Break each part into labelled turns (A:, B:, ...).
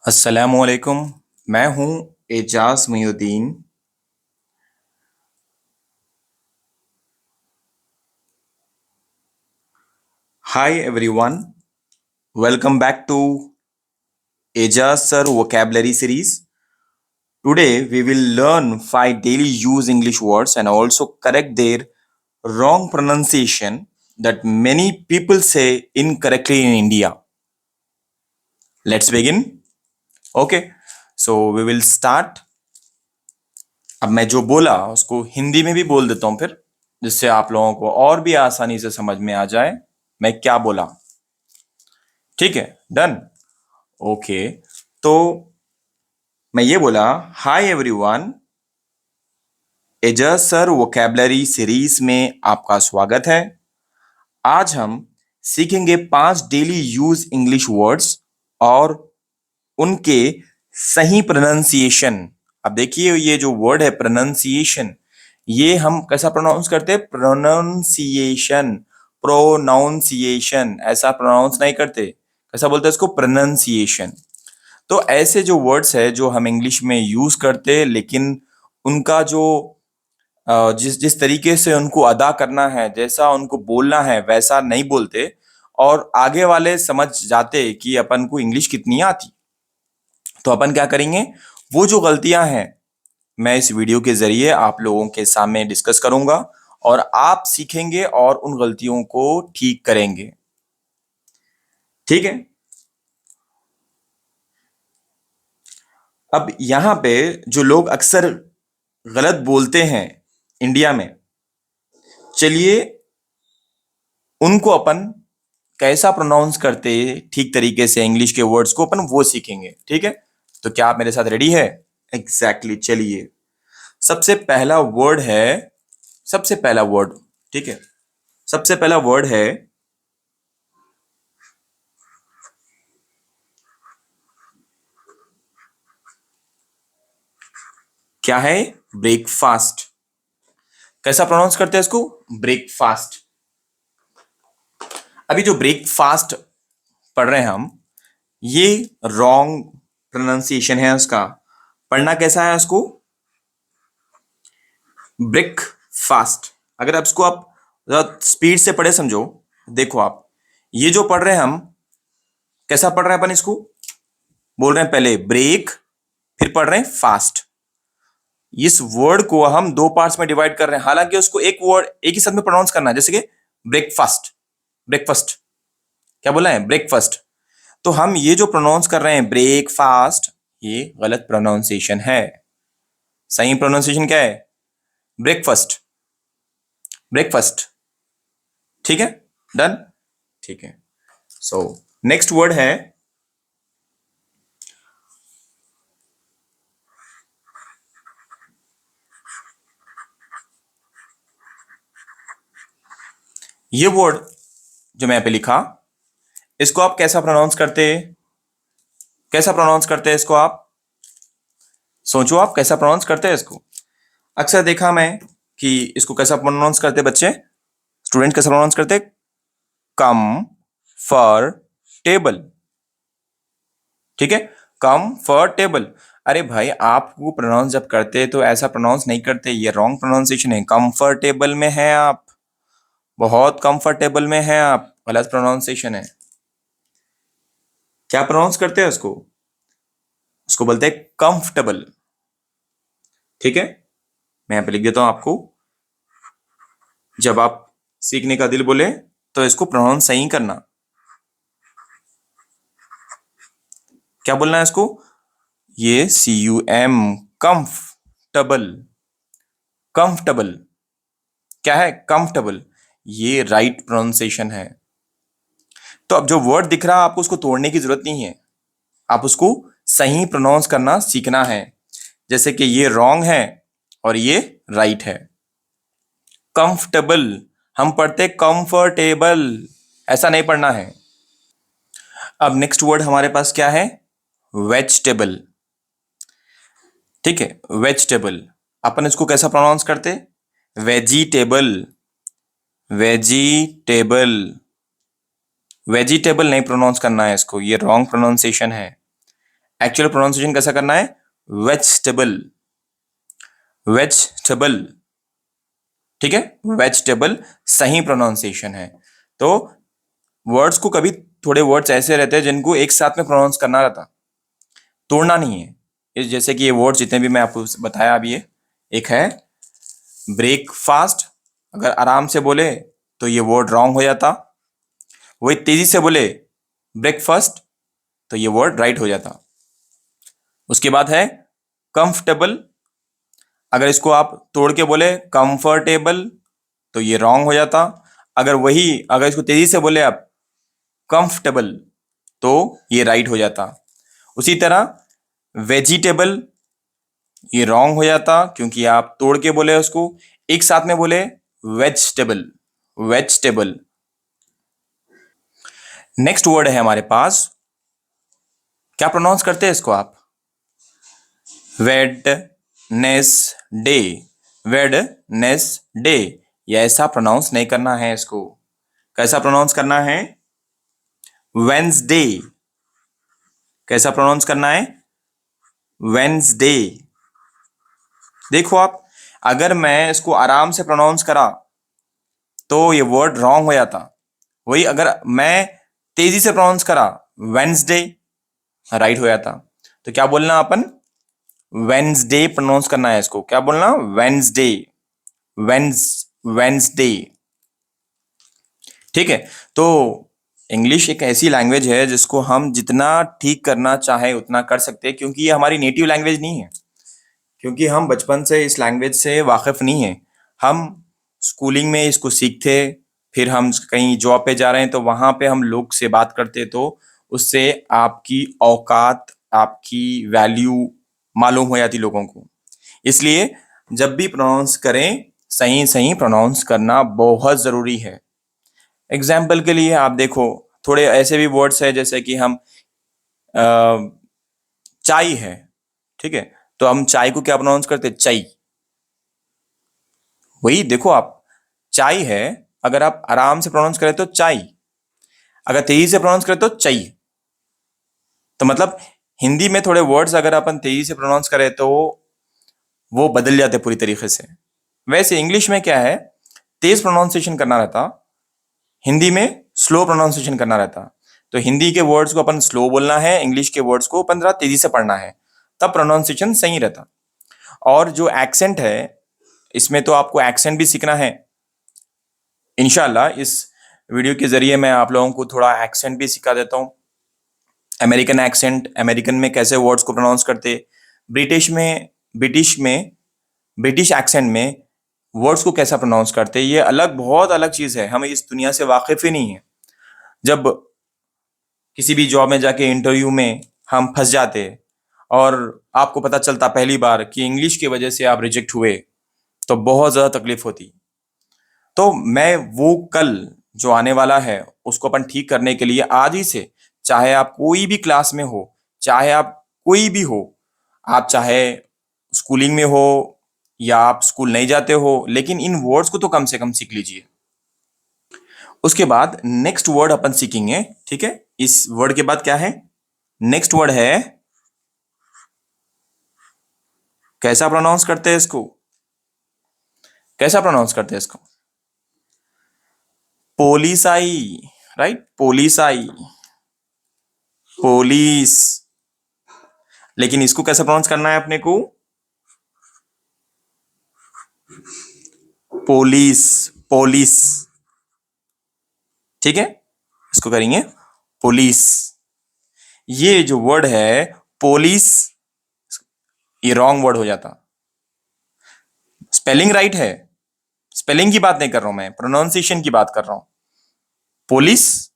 A: अस्सलामुअलैकुम। मैं हूं Ejaz Muinuddin. Hi everyone, welcome back to Ejaz sir vocabulary series. Today we will learn 5 daily use English words and also correct their wrong pronunciation that many people say incorrectly in India. Let's begin. Okay, so we will start. अब मैं जो बोला उसको हिंदी में भी बोल देता हूं फिर, जिससे आप लोगों को और भी आसानी से समझ में आ जाए मैं क्या बोला। ठीक है, डन। ओके, तो मैं ये बोला, hi everyone, Ejaz sir vocabulary series में आपका स्वागत है। आज हम सीखेंगे 5 डेली यूज इंग्लिश वर्ड्स और उनके सही प्रोनाउंसिएशन। अब देखिए, ये जो वर्ड है प्रोनाउंसिएशन, ये हम कैसा प्रोनाउंस करते हैं? प्रोनाउंसिएशन, प्रोनाउंसिएशन, ऐसा प्रोनाउंस नहीं करते। कैसा बोलते हैं इसको? प्रोनाउंसिएशन। तो ऐसे जो वर्ड्स है जो हम इंग्लिश में यूज करते हैं, लेकिन उनका जो जिस जिस तरीके से उनको अदा करना है, जैसा उनको बोलना है वैसा नहीं बोलते, और आगे वाले समझ जाते कि अपन को इंग्लिश कितनी आती। तो अपन क्या करेंगे, वो जो गलतियां हैं मैं इस वीडियो के जरिए आप लोगों के सामने डिस्कस करूंगा और आप सीखेंगे और उन गलतियों को ठीक करेंगे। ठीक है। अब यहां पे जो लोग अक्सर गलत बोलते हैं इंडिया में, चलिए उनको अपन कैसा प्रोनाउंस करते ठीक तरीके से इंग्लिश के वर्ड्स को अपन वो सीखेंगे। ठीक है, तो क्या आप मेरे साथ रेडी है? एग्जैक्टली चलिए, सबसे पहला वर्ड है, सबसे पहला वर्ड, ठीक है, सबसे पहला वर्ड है, क्या है? ब्रेकफास्ट। कैसा प्रोनाउंस करते हैं इसको? ब्रेकफास्ट। अभी जो ब्रेकफास्ट पढ़ रहे हैं हम, ये रॉन्ग प्रोनाउंसिएशन है उसका। पढ़ना कैसा है उसको? Breakfast. अगर आप इसको आप स्पीड से पढ़े समझो, देखो आप ये जो पढ़ रहे हैं हम, कैसा पढ़ रहे हैं अपन इसको? बोल रहे हैं पहले ब्रेक, फिर पढ़ रहे हैं फास्ट। इस वर्ड को हम दो पार्ट्स में डिवाइड कर रहे हैं, हालांकि उसको एक वर्ड एक ही साथ में प्रोनाउंस करना है, जैसे कि ब्रेकफास्ट, ब्रेकफास्ट। क्या बोला है? ब्रेकफास्ट। तो हम ये जो प्रोनाउंस कर रहे हैं ब्रेकफास्ट, ये गलत प्रोनाउंसिएशन है। सही प्रोनाउंसिएशन क्या है? Breakfast, breakfast. ठीक है, डन। ठीक है, सो नेक्स्ट वर्ड है, ये वर्ड जो मैं यहां पे लिखा, इसको आप कैसा प्रोनाउंस करते? कैसा प्रोनाउंस करते हैं इसको? आप सोचो, आप कैसा प्रोनाउंस करते हैं इसको? अक्सर देखा मैं कि इसको कैसा प्रोनाउंस करते बच्चे, स्टूडेंट कैसा प्रोनाउंस करते? Come for table. ठीक है, कंफर्टेबल। अरे भाई, आपको प्रोनाउंस जब करते तो ऐसा प्रोनाउंस नहीं करते, ये रॉन्ग प्रोनाउंसिएशन है। कंफर्टेबल में है आप, बहुत कंफर्टेबल में है आप, गलत प्रोनाउंसिएशन है। क्या प्रोनाउंस करते हैं उसको? उसको बोलते हैं कंफर्टेबल। ठीक है, मैं यहां पे लिख देता हूं आपको, जब आप सीखने का दिल बोले तो इसको प्रोनाउंस सही करना। क्या बोलना है इसको? ये CUM, कंफर्टेबल, कंफर्टेबल। क्या है? कंफर्टेबल। ये राइट प्रोनाउंसिएशन है। तो अब जो वर्ड दिख रहा है आपको उसको तोड़ने की जरूरत नहीं है, आप उसको सही प्रोनाउंस करना सीखना है। जैसे कि ये रॉन्ग है और ये राइट है। कंफर्टेबल, हम पढ़ते कंफर्टेबल, ऐसा नहीं पढ़ना है। अब नेक्स्ट वर्ड हमारे पास क्या है? वेजिटेबल। ठीक है, वेजिटेबल। अपन इसको कैसा प्रोनाउंस करते? Vegetable, vegetable. वेजिटेबल नहीं प्रोनाउंस करना है इसको, ये रॉन्ग प्रोनाउंसिएशन है। एक्चुअल प्रोनाउंसिएशन कैसा करना है? वेजिटेबल, वेजिटेबल, ठीक है, वेजिटेबल सही प्रोनाउंसिएशन है। तो वर्ड्स को कभी, थोड़े वर्ड्स ऐसे रहते हैं जिनको एक साथ में प्रोनाउंस करना रहता, तोड़ना नहीं है। जैसे कि ये वर्ड्स जितने भी मैं आपको बताया अभी, ये एक है ब्रेकफास्ट, अगर आराम से बोले तो ये वर्ड रॉन्ग हो जाता। वही तेजी से बोले ब्रेकफास्ट तो ये वर्ड राइट हो जाता। उसके बाद है कंफर्टेबल, अगर इसको आप तोड़ के बोले कंफर्टेबल तो ये रॉन्ग हो जाता। अगर इसको तेजी से बोले आप कंफर्टेबल तो ये राइट हो जाता। उसी तरह वेजिटेबल, ये रॉन्ग हो जाता क्योंकि आप तोड़ के बोले उसको, एक साथ में बोले वेजिटेबल, वेजिटेबल। नेक्स्ट वर्ड है हमारे पास, क्या प्रोनाउंस करते हैं इसको आप? Wednesday, Wednesday. ये ऐसा प्रोनाउंस नहीं करना है इसको। कैसा प्रोनाउंस करना है? वेंसडे। कैसा प्रोनाउंस करना है? वेंसडे। देखो आप, अगर मैं इसको आराम से प्रोनाउंस करा तो ये वर्ड रॉन्ग हो जाता। वही अगर मैं तेजी से प्रोनाउंस करा वेंसडे, राइट हो जाता। तो क्या बोलना अपन? वेंसडे प्रोनाउंस करना है इसको। क्या बोलना? Wednesday, Wednesday. ठीक है। तो इंग्लिश एक ऐसी लैंग्वेज है जिसको हम जितना ठीक करना चाहे उतना कर सकते हैं, क्योंकि ये हमारी नेटिव लैंग्वेज नहीं है, क्योंकि हम बचपन से इस लैंग्वेज से वाकिफ नहीं है। हम स्कूलिंग में इसको सीखते, फिर हम कहीं जॉब पे जा रहे हैं तो वहां पे हम लोग से बात करते, तो उससे आपकी औकात, आपकी वैल्यू मालूम हो जाती लोगों को। इसलिए जब भी प्रोनाउंस करें, सही सही प्रोनाउंस करना बहुत जरूरी है। एग्जाम्पल के लिए आप देखो, थोड़े ऐसे भी वर्ड्स है जैसे कि हम चाय है, ठीक है, तो हम चाय को क्या प्रोनाउंस करते? चाय। वही देखो आप, चाय है, अगर आप आराम से प्रोनाउंस करें तो चाय, अगर तेजी से प्रोनाउंस करें तो चाय। तो मतलब हिंदी में थोड़े वर्ड्स अगर अपन तेजी से प्रोनाउंस करें तो वो बदल जाते पूरी तरीके से। वैसे इंग्लिश में क्या है, तेज प्रोनाउंसिएशन करना रहता, हिंदी में स्लो प्रोनाउंसिएशन करना रहता। तो हिंदी के वर्ड्स को अपन स्लो बोलना है, इंग्लिश के वर्ड्स को अपन जरा तेजी से पढ़ना है, तब प्रोनाउंसिएशन सही रहता। और जो एक्सेंट है, इसमें तो आपको एक्सेंट भी सीखना है। इंशाल्लाह इस वीडियो के जरिए मैं आप लोगों को थोड़ा एक्सेंट भी सिखा देता हूँ। अमेरिकन एक्सेंट, अमेरिकन में कैसे वर्ड्स को प्रोनाउंस करते, ब्रिटिश में ब्रिटिश एक्सेंट में वर्ड्स को कैसा प्रोनाउंस करते, ये अलग, बहुत अलग चीज है, हमें इस दुनिया से वाकिफ ही नहीं है। जब किसी भी जॉब में जाके इंटरव्यू में हम फंस जाते और आपको पता चलता पहली बार कि इंग्लिश की वजह से आप रिजेक्ट हुए, तो बहुत ज्यादा तकलीफ होती। तो मैं वो कल जो आने वाला है उसको अपन ठीक करने के लिए आज ही से, चाहे आप कोई भी क्लास में हो, चाहे आप कोई भी हो, आप चाहे स्कूलिंग में हो या आप स्कूल नहीं जाते हो, लेकिन इन वर्ड्स को तो कम से कम सीख लीजिए। उसके बाद नेक्स्ट वर्ड अपन सीखेंगे, ठीक है। इस वर्ड के बाद क्या है? नेक्स्ट वर्ड है, कैसा प्रोनाउंस करते हैं इसको? कैसा प्रोनाउंस करते हैं इसको? पोलिसाई, राइट, पोलिसाई, पोलिस। लेकिन इसको कैसे प्रोनाउंस करना है अपने को? पोलिस, पोलिस, ठीक है, इसको करेंगे पुलिस। ये जो वर्ड है पुलिस, ये रॉन्ग वर्ड हो जाता। स्पेलिंग राइट है, स्पेलिंग की बात नहीं कर रहा हूं मैं, प्रोनाउंसिएशन की बात कर रहा हूं। पुलिस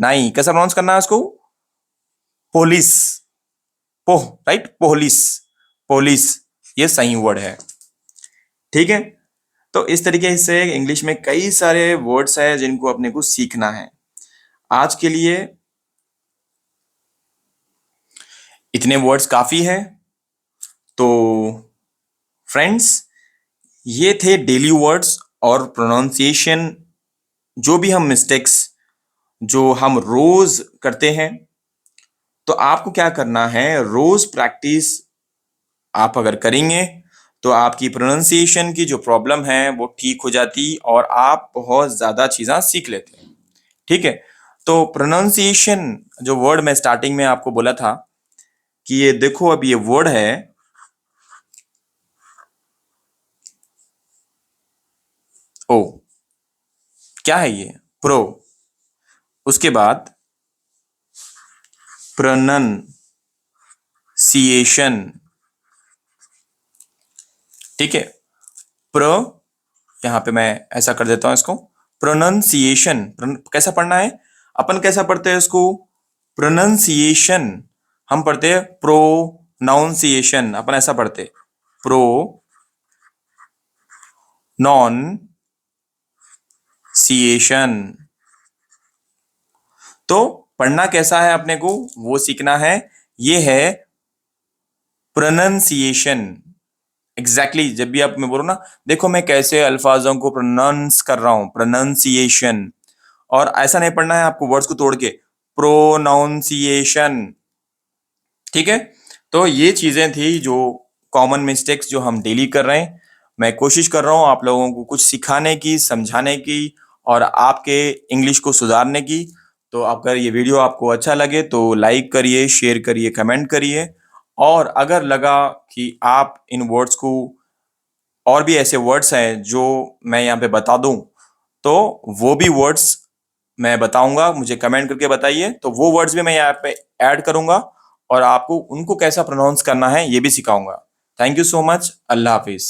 A: नहीं, कैसा प्रोनाउंस करना है इसको? पुलिस, पोह, राइट, पोलिस, पोलिस, ये सही वर्ड है, ठीक है। तो इस तरीके से इंग्लिश में कई सारे वर्ड्स हैं जिनको अपने को सीखना है। आज के लिए इतने वर्ड्स काफी है। तो फ्रेंड्स, ये थे डेली वर्ड्स और प्रोनाउंसिएशन, जो भी हम मिस्टेक्स जो हम रोज करते हैं तो आपको क्या करना है, रोज प्रैक्टिस आप अगर करेंगे तो आपकी प्रोनाउंसिएशन की जो प्रॉब्लम है वो ठीक हो जाती और आप बहुत ज्यादा चीजें सीख लेते हैं। ठीक है, तो प्रोनाउंसिएशन जो वर्ड मैं स्टार्टिंग में आपको बोला था कि ये देखो, अब ये वर्ड है ओ, क्या है ये, प्रो, उसके बाद प्रोनंसिएशन। ठीक है, प्र, यहां पे मैं ऐसा कर देता हूं इसको, प्रोनंसिएशन। कैसा पढ़ना है, अपन कैसा पढ़ते हैं इसको, प्रोनंसिएशन। हम पढ़ते हैं प्रोनाउंसिएशन, अपन ऐसा पढ़ते, प्रो नॉन सिएशन। तो पढ़ना कैसा है अपने को वो सीखना है, ये है प्रोनंसिएशन। एग्जैक्टली जब भी आप मैं बोलूँ ना, देखो मैं कैसे अल्फाजों को प्रोनाउंस कर रहा हूं, प्रोनाउंसिएशन। और ऐसा नहीं पढ़ना है आपको वर्ड्स को तोड़ के, प्रोनाउंसिएशन। ठीक है, तो ये चीजें थी जो कॉमन मिस्टेक्स जो हम डेली कर रहे हैं। मैं कोशिश कर रहा हूं आप लोगों को कुछ सिखाने की, समझाने की और आपके इंग्लिश को सुधारने की। तो अगर ये वीडियो आपको अच्छा लगे तो लाइक करिए, शेयर करिए, कमेंट करिए। और अगर लगा कि आप इन वर्ड्स को, और भी ऐसे वर्ड्स हैं जो मैं यहाँ पे बता दूं, तो वो भी वर्ड्स मैं बताऊंगा, मुझे कमेंट करके बताइए, तो वो वर्ड्स भी मैं यहाँ पे ऐड करूंगा और आपको उनको कैसा प्रोनाउंस करना है ये भी सिखाऊंगा। Thank you so much, Allah Hafiz.